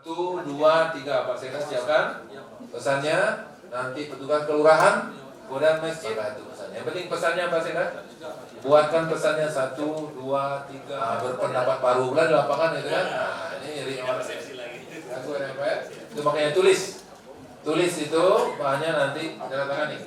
1, 2, 3. Pak Sekda siapkan pesannya. Nanti petugas kelurahan, kemudian masjid. Itu pesannya. Yang penting pesannya Pak Sekda. Buatkan pesannya 1, 2, 3. Berpendapat baru pula di lapangan itu kan. Nah, ini jadi aku ya. Itu makanya tulis itu bahannya nanti tanda tangan nih.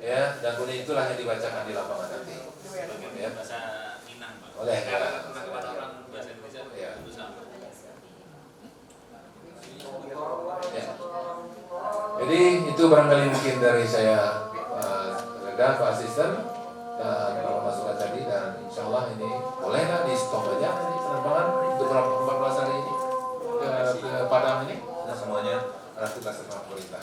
Ya, dan kemudian itulah yang dibacakan di lapangan nanti. Ya. Bahasa Minang, Pak. Oleh ya. Kepada orang bahasa Indonesia Ya. itu sama. Ya. Jadi itu barangkali mungkin dari saya, Reda, Pak Asisten, dan kalau masukan tadi, dan insya Allah ini boleh nggak di stop aja ini penerbangan untuk 14 hari ini ke Padang ini? Nah, semuanya adalah tugas pemerintah.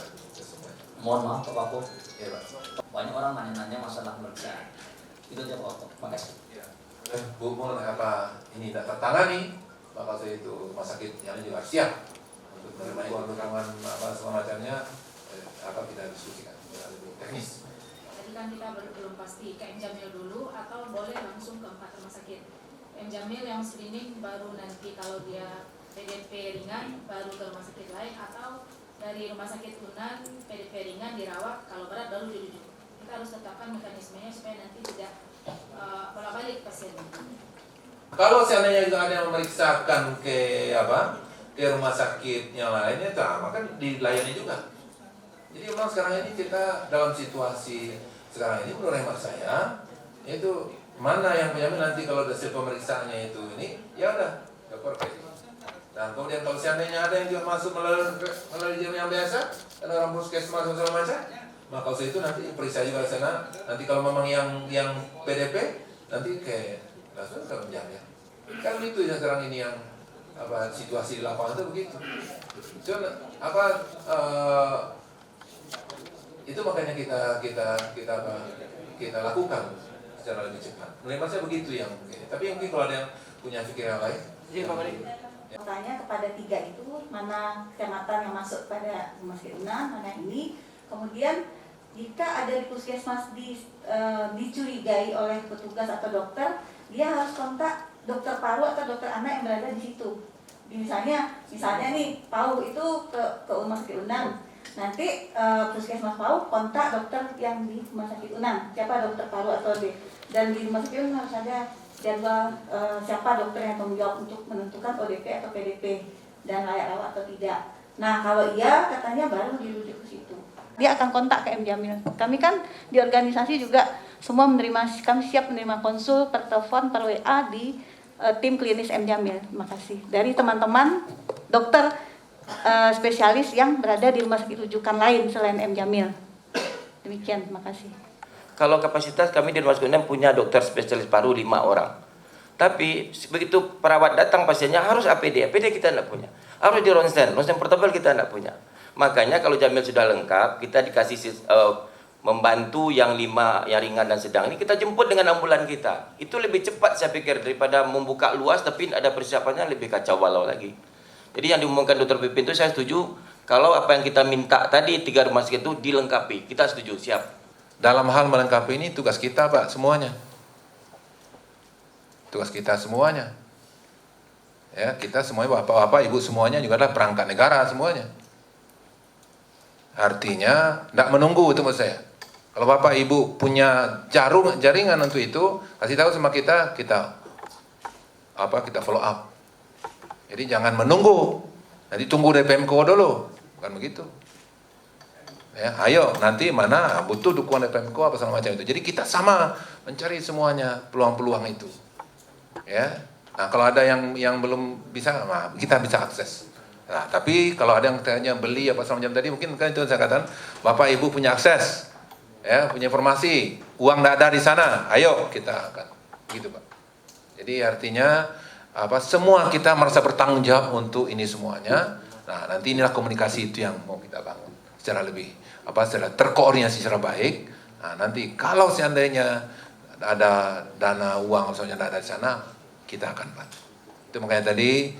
Mohon maaf Pak Paku, Ya, Pak. banyak orang nanya-nanya masalah pemeriksaan. Itu dia Pak Paku. Makasih. Ya. Bu, mohon apa ini tidak tertangani, maka saya itu rumah sakit yang juga siap untuk menerima keuntungan apa segala macamnya, apa kita diskusikan lebih teknis. Tadi kan kita belum pasti ke M Jamil dulu atau boleh langsung ke 4 rumah sakit. M Jamil yang screening baru nanti kalau dia PDP ringan baru ke rumah sakit lain, atau dari rumah sakit Unan PDP ringan dirawat, kalau berat baru dirujuk. Kita harus tetapkan mekanismenya supaya nanti tidak bolak-balik pasien. Kalau seandainya juga ada yang memeriksakan ke rumah sakit yang lainnya, maka dilayani juga. Jadi memang sekarang ini kita dalam situasi sekarang ini, menurut hemat saya, itu mana yang penjamin nanti kalau hasil pemeriksaannya itu ini, ya udah, dokter kayak. Dan kemudian kalau seandainya ada yang juga masuk melalui jam yang biasa, ada orang puskesmas atau segala macam, maka kalau itu nanti periksa juga di sana. Nanti kalau memang yang PDP, nanti kayak langsung ke penjamin. Kan itu ya sekarang ini yang situasi di lapangan itu begitu. Itu makanya kita lakukan secara lebih cepat. Menurut saya begitu yang mungkin. Tapi mungkin kalau ada yang punya pikiran lain. Iya, Pak Malik. Tanya kepada 3 itu, mana kecamatan yang masuk pada rumah sakit Unan, mana ini. Kemudian jika ada di puskesmas dicurigai oleh petugas atau dokter, dia harus kontak dokter paru atau dokter anak yang berada di situ. Misalnya nih PAU itu ke rumah sakit Unan. Nanti puskesmas PAU kontak dokter yang di rumah sakit Unan. Siapa dokter paru atau dan di rumah sakit Unan harus ada jadwal siapa dokter yang tanggung jawab untuk menentukan ODP atau PDP dan layak rawat atau tidak. Nah, kalau iya katanya baru dirujuk ke situ. Dia akan kontak ke M Jamil. Kami kan di organisasi juga semua kami siap menerima konsul per telepon, per WA di tim klinis M Jamil. Terima kasih. Dari teman-teman dokter spesialis yang berada di rumah sakit rujukan lain selain M Jamil. Demikian, terima kasih. Kalau kapasitas kami di rumah sakit Unan punya dokter spesialis paru 5 orang. Tapi begitu perawat datang pasiennya harus APD kita tidak punya. Harus di ronsen portable kita tidak punya. Makanya kalau Jamil sudah lengkap, kita dikasih membantu yang 5 yang ringan dan sedang ini kita jemput dengan ambulan kita. Itu lebih cepat saya pikir daripada membuka luas tapi ada persiapannya, lebih kacau balau lagi. Jadi yang diumumkan Dr. Pipin itu saya setuju. Kalau apa yang kita minta tadi 3 rumah sakit itu dilengkapi, kita setuju, siap. Dalam hal melengkapi ini tugas kita, Pak, semuanya. Tugas kita semuanya. Ya, kita semuanya, Bapak-bapak, Ibu semuanya juga adalah perangkat negara semuanya. Artinya tidak menunggu itu maksud saya. Kalau Bapak Ibu punya jaringan untuk itu, kasih tahu sama kita follow up. Jadi jangan menunggu. Nanti tunggu dari PMKO dulu. Bukan begitu. Ya, ayo nanti mana butuh dukungan dari PMKO apa segala macam itu. Jadi kita sama mencari semuanya peluang-peluang itu. Ya. Nah, kalau ada yang belum bisa, nah, kita bisa akses. Nah, tapi kalau ada yang tanya beli apa segala macam tadi, mungkin kan itu saya katakan, Bapak Ibu punya akses. Ya, punya informasi, uang tidak ada di sana. Ayo kita akan gitu, Pak. Jadi artinya semua kita merasa bertanggung jawab untuk ini semuanya. Nah, nanti inilah komunikasi itu yang mau kita bangun secara lebih secara terkoordinasi secara baik. Nah, nanti kalau seandainya ada dana uang misalnya ada di sana, kita akan bantu. Itu makanya tadi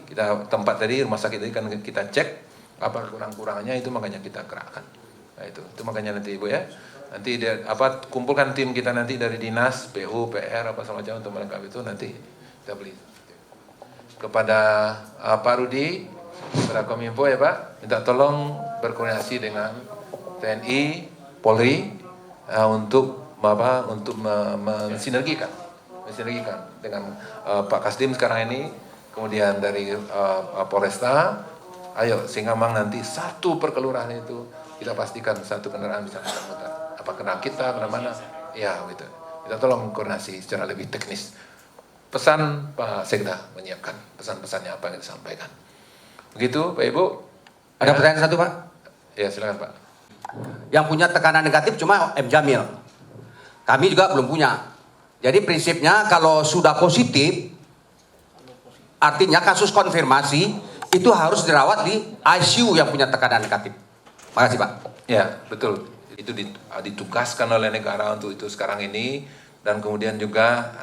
tempat tadi rumah sakit tadi kan kita cek apa kurang-kurangannya, itu makanya kita gerakkan. Nah, itu makanya nanti Ibu ya. Nanti kumpulkan tim kita nanti dari dinas, PU, PR apa segala macam untuk melengkapi itu, nanti kita beli. Kepada Pak Rudi, kepada Kominfo ya Pak, minta tolong berkoordinasi dengan TNI, Polri untuk mensinergikan dengan Pak Kasdim sekarang ini, kemudian dari Polresta, ayo sehingga memang nanti satu perkelurahan itu kita pastikan satu kendaraan bisa muter-muter. Apa kena kita, kena mana? Ya gitu. Kita tolong koordinasi secara lebih teknis. Pesan Pak Sekda menyiapkan pesan-pesannya apa yang disampaikan. Begitu Pak Ibu. Ada pertanyaan satu Pak? Ya silakan Pak. Yang punya tekanan negatif cuma M. Jamil. Kami juga belum punya. Jadi prinsipnya kalau sudah positif, artinya kasus konfirmasi itu harus dirawat di ICU yang punya tekanan negatif. Makasih Pak. Ya betul. Itu ditugaskan oleh negara untuk itu sekarang ini, dan kemudian juga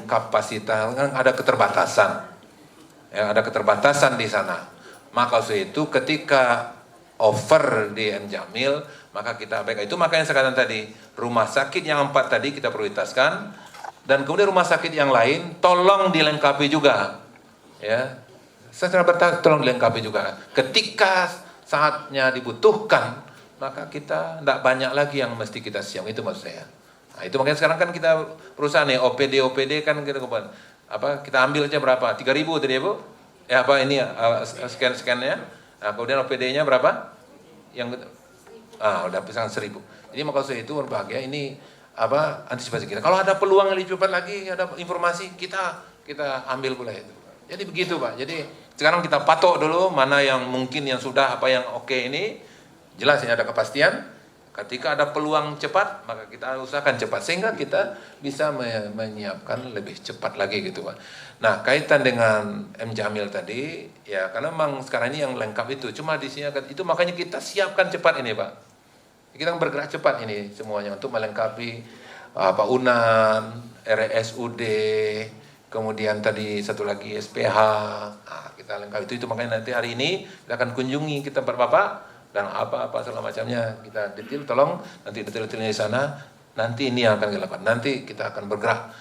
kapasitas kan ada keterbatasan. Ya, ada keterbatasan di sana. Maka itu ketika over di M. Jamil, maka kita baik itu makanya sekarang tadi rumah sakit yang 4 tadi kita prioritaskan, dan kemudian rumah sakit yang lain tolong dilengkapi juga, ya secara bertahap tolong dilengkapi juga. Ketika saatnya dibutuhkan, maka kita tidak banyak lagi yang mesti kita siap, itu maksud saya. Nah, itu makanya sekarang kan kita perusahaan nih OPD kan kita kita ambil aja berapa? 3.000 tadi ya Bu? Ya apa ini scan-nya? Nah, kemudian OPD-nya berapa? Yang udah pesan 1.000. Jadi maksud saya itu berbahagia ini antisipasi kita. Kalau ada peluang lebih cepat lagi, ada informasi kita ambil pula itu. Jadi begitu Pak. Jadi sekarang kita patok dulu mana yang mungkin yang sudah apa yang oke ini. Jelas ini ada kepastian. Ketika ada peluang cepat, maka kita usahakan cepat sehingga kita bisa menyiapkan lebih cepat lagi gitu Pak. Nah, kaitan dengan M. Jamil tadi, ya karena memang sekarang ini yang lengkap itu, cuma di sini itu makanya kita siapkan cepat ini Pak. Kita bergerak cepat ini semuanya untuk melengkapi UNAN, RSUD, kemudian tadi satu lagi SPH. Nah, kita lengkapi itu makanya nanti hari ini kita akan kunjungi kita Bapak. Dan apa segala macamnya kita detail, tolong nanti detail-detailnya di sana, nanti ini yang akan kita lakukan, nanti kita akan bergerak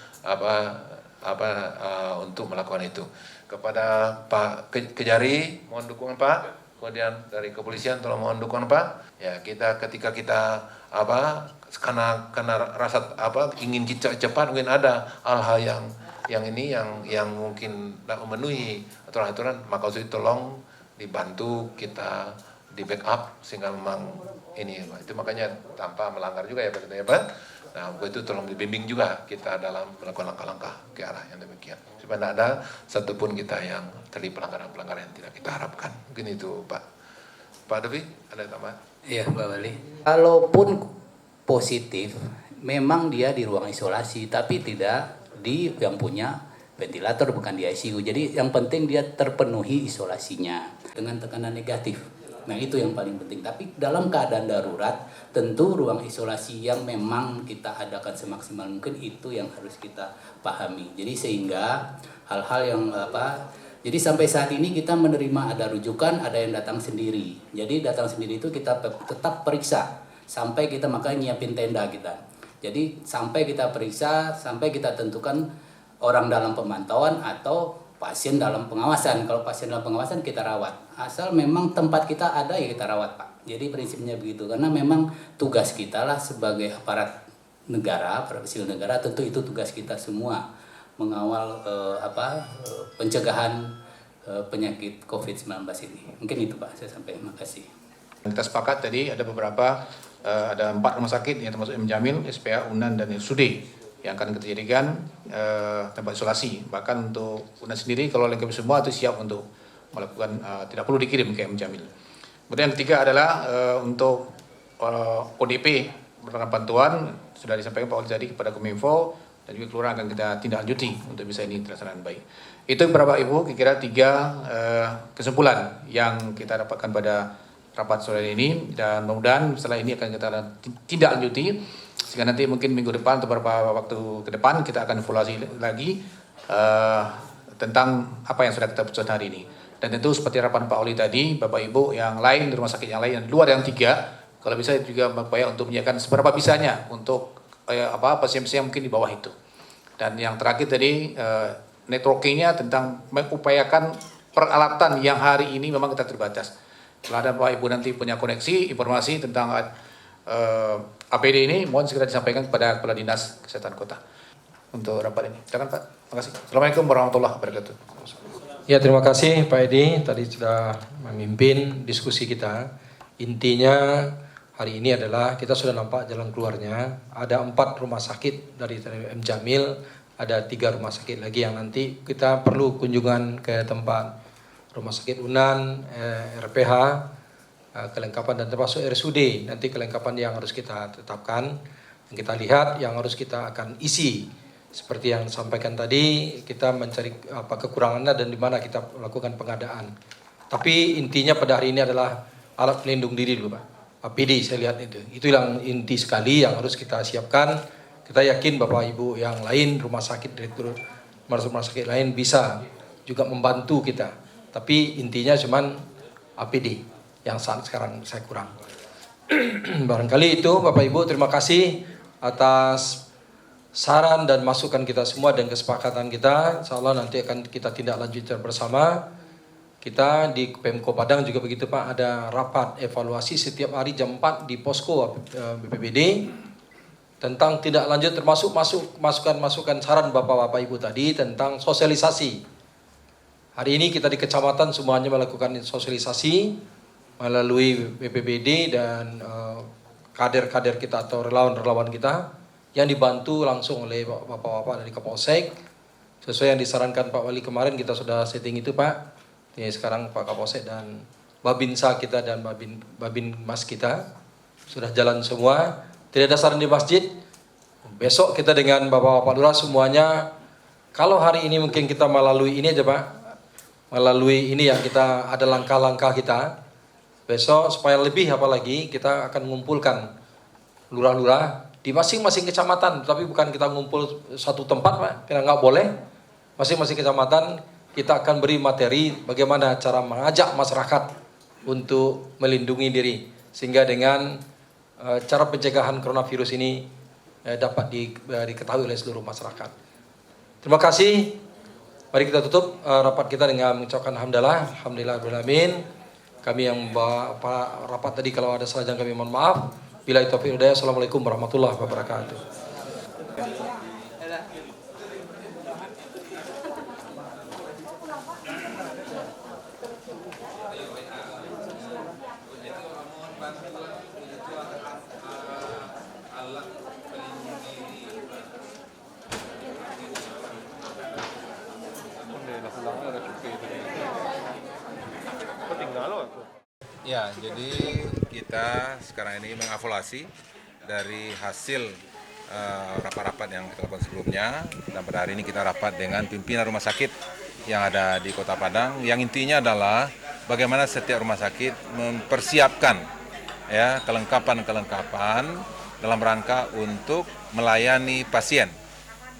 untuk melakukan itu. Kepada Pak Kejari mohon dukungan Pak, kemudian dari kepolisian tolong mohon dukungan Pak. Ya ketika kita karena rasa ingin kita cepat, mungkin ada hal-hal yang mungkin tidak memenuhi aturan-aturan, maka itu tolong dibantu kita di backup sehingga memang ini itu makanya tanpa melanggar juga ya Pak. Nah itu tolong dibimbing juga kita dalam melakukan langkah-langkah ke arah yang demikian supaya tidak ada satupun kita yang terlibat pelanggaran yang tidak kita harapkan. Mungkin itu Pak Devi ada tambahan? Iya Pak Wali. Kalaupun positif, memang dia di ruang isolasi tapi tidak di yang punya ventilator, bukan di ICU. Jadi yang penting dia terpenuhi isolasinya dengan tekanan negatif. Nah itu yang paling penting. Tapi dalam keadaan darurat, tentu ruang isolasi yang memang kita adakan semaksimal mungkin itu yang harus kita pahami. Jadi sehingga hal-hal yang jadi sampai saat ini kita menerima ada rujukan, ada yang datang sendiri. Jadi datang sendiri itu kita tetap periksa sampai kita makanya nyiapin tenda kita. Jadi sampai kita periksa, sampai kita tentukan orang dalam pemantauan atau pasien dalam pengawasan. Kalau pasien dalam pengawasan kita rawat. Asal memang tempat kita ada ya kita rawat Pak. Jadi prinsipnya begitu. Karena memang tugas kita lah sebagai aparat negara, aparat sipil negara, tentu itu tugas kita semua mengawal pencegahan penyakit COVID-19 ini. Mungkin itu Pak saya sampaikan. Terima kasih. Kita sepakat tadi ada beberapa ada 4 rumah sakit yang termasuk M. Jamil, SPA, UNAN dan RSUD yang akan kita jadikan tempat isolasi. Bahkan untuk UNAN sendiri kalau lengkap semua itu siap untuk melakukan tidak perlu dikirim ke M. Jamil. Kemudian yang ketiga adalah untuk ODP merupakan bantuan sudah disampaikan Pak Wali tadi kepada Kominfo dan juga kelurahan akan kita tindak lanjuti untuk bisa ini terlaksana baik. Itu beberapa Ibu kira-kira 3 kesimpulan yang kita dapatkan pada rapat sore ini, dan mudah-mudahan setelah ini akan kita tindak lanjuti sehingga nanti mungkin minggu depan atau beberapa waktu ke depan kita akan evaluasi lagi tentang apa yang sudah kita putuskan hari ini. Dan tentu seperti harapan Pak Oli tadi, Bapak Ibu yang lain di rumah sakit yang lain, yang luar yang 3, kalau bisa juga berupaya untuk menyediakan seberapa bisanya untuk pasien-pasien mungkin di bawah itu. Dan yang terakhir tadi networkingnya tentang mengupayakan peralatan yang hari ini memang kita terbatas. Kalau ada Bapak Ibu nanti punya koneksi, informasi tentang APD ini, mohon segera disampaikan kepada Kepala Dinas Kesehatan Kota untuk rapat ini. Silakan Pak. Terima kasih. Assalamualaikum warahmatullahi wabarakatuh. Ya, terima kasih Pak Edi tadi sudah memimpin diskusi kita. Intinya hari ini adalah kita sudah nampak jalan keluarnya. Ada 4 rumah sakit dari M Jamil, ada 3 rumah sakit lagi yang nanti kita perlu kunjungan ke tempat rumah sakit Unan, RPH, kelengkapan dan termasuk RSUD. Nanti kelengkapan yang harus kita tetapkan, yang kita lihat, yang harus kita akan isi. Seperti yang disampaikan tadi, kita mencari apa kekurangannya dan di mana kita melakukan pengadaan. Tapi intinya pada hari ini adalah alat pelindung diri dulu Pak. APD saya lihat itu. Itu yang inti sekali yang harus kita siapkan. Kita yakin Bapak Ibu yang lain, rumah sakit, direktur rumah sakit lain bisa juga membantu kita. Tapi intinya cuman APD yang saat sekarang saya kurang. Barangkali itu Bapak Ibu, terima kasih atas saran dan masukan kita semua dan kesepakatan kita. Insyaallah nanti akan kita tindak lanjutkan bersama. Kita di Pemko Padang juga begitu Pak, ada rapat evaluasi setiap hari jam 4 di posko BPBD tentang tindak lanjut termasuk masukan saran Bapak-Bapak Ibu tadi tentang sosialisasi. Hari ini kita di kecamatan semuanya melakukan sosialisasi melalui BPBD dan kader-kader kita atau relawan-relawan kita yang dibantu langsung oleh Bapak-Bapak dari Kapolsek. Sesuai yang disarankan Pak Wali kemarin kita sudah setting itu Pak. Ini sekarang Pak Kapolsek dan Babinsa kita dan Babin Mas kita sudah jalan semua. Tidak ada saran di masjid. Besok kita dengan Bapak-Bapak Lurah semuanya. Kalau hari ini mungkin kita melalui ini aja Pak. Melalui ini yang kita ada langkah-langkah kita. Besok supaya lebih apalagi kita akan mengumpulkan lurah-lurah di masing-masing kecamatan. Tapi bukan kita ngumpul satu tempat Pak. Karena nggak boleh. Masing-masing kecamatan kita akan beri materi bagaimana cara mengajak masyarakat untuk melindungi diri. Sehingga dengan cara pencegahan coronavirus ini dapat diketahui oleh seluruh masyarakat. Terima kasih. Mari kita tutup rapat kita dengan mengucapkan alhamdulillahirabbil. Kami yang rapat tadi kalau ada salah kami mohon maaf. Billahi taufiq wal hidayah. Assalamualaikum warahmatullahi wabarakatuh. Ya, jadi kita sekarang ini mengevaluasi dari hasil rapat-rapat yang kita lakukan sebelumnya, dan pada hari ini kita rapat dengan pimpinan rumah sakit yang ada di Kota Padang, yang intinya adalah bagaimana setiap rumah sakit mempersiapkan ya kelengkapan dalam rangka untuk melayani pasien,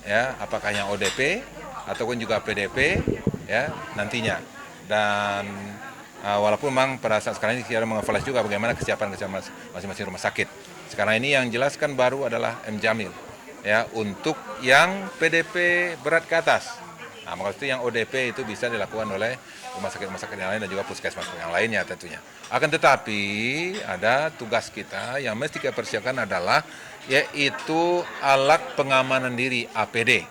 ya apakah yang ODP ataupun juga PDP ya nantinya. Dan walaupun memang pada saat sekarang ini kita mengevaluasi juga bagaimana kesiapan masing-masing rumah sakit. Sekarang ini yang jelaskan baru adalah M Jamil ya untuk yang PDP berat ke atas. Nah, maksudnya yang ODP itu bisa dilakukan oleh rumah sakit yang lain dan juga puskesmas yang lainnya tentunya. Akan tetapi ada tugas kita yang mesti kita persiapkan adalah yaitu alat pengamanan diri APD.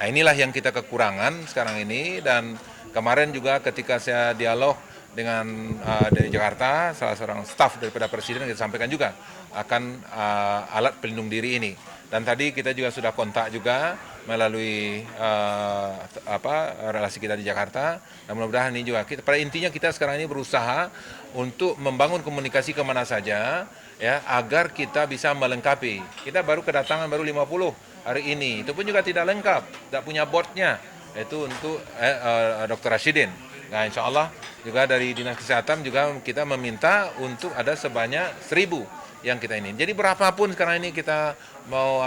Nah, inilah yang kita kekurangan sekarang ini, dan kemarin juga ketika saya dialog dengan dari Jakarta, salah seorang staf daripada Presiden kita sampaikan juga akan alat pelindung diri ini. Dan tadi kita juga sudah kontak juga melalui relasi kita di Jakarta, dan mudah-mudahan ini juga pada intinya kita sekarang ini berusaha untuk membangun komunikasi kemana saja ya agar kita bisa melengkapi. Kita baru kedatangan baru 50 hari ini, itu pun juga tidak lengkap, tidak punya boardnya, itu untuk Dr. Rashidin. Nah, insya Allah juga dari Dinas Kesehatan juga kita meminta untuk ada sebanyak 1000 yang kita ini. Jadi berapapun sekarang ini kita mau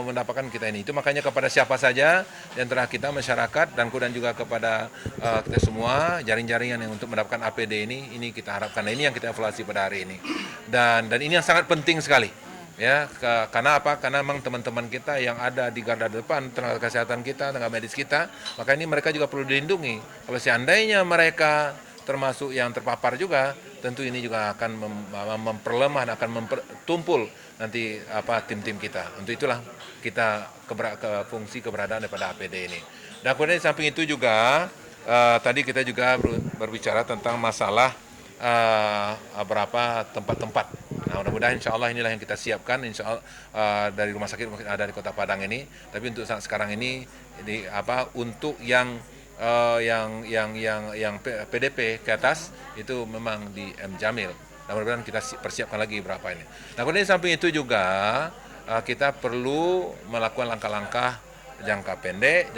mendapatkan kita ini. Itu makanya kepada siapa saja di antara kita masyarakat dan kemudian juga kepada kita semua jaring-jaringan yang untuk mendapatkan APD ini kita harapkan. Nah, ini yang kita evaluasi pada hari ini. Dan ini yang sangat penting sekali. Ya, karena apa? Karena memang teman-teman kita yang ada di garda depan, tenaga kesehatan kita, tenaga medis kita, maka ini mereka juga perlu dilindungi. Kalau seandainya mereka termasuk yang terpapar juga, tentu ini juga akan memperlemah dan akan mempertumpul nanti tim-tim kita. Untuk itulah kita fungsi keberadaan daripada APD ini. Dan kemudian di samping itu juga tadi kita juga berbicara tentang masalah beberapa tempat-tempat. Nah, mudah-mudahan insya Allah inilah yang kita siapkan, insya Allah dari rumah sakit mungkin ada di Kota Padang ini. Tapi untuk saat sekarang ini untuk yang PDP ke atas itu memang di M Jamil. Nah, mudah-mudahan kita persiapkan lagi berapa ini. Nah, kemudian di samping itu juga kita perlu melakukan langkah-langkah jangka pendek,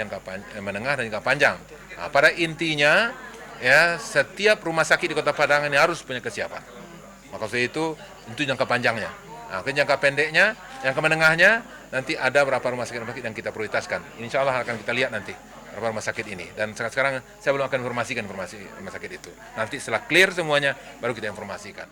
menengah dan jangka panjang. Nah, pada intinya ya setiap rumah sakit di Kota Padang ini harus punya kesiapan. Maka itu jangka panjangnya. Nah, jangka pendeknya, jangka menengahnya nanti ada berapa rumah sakit yang kita prioritaskan. Insya Allah akan kita lihat nanti berapa rumah sakit ini. Dan sekarang saya belum akan informasi rumah sakit itu. Nanti setelah clear semuanya baru kita informasikan.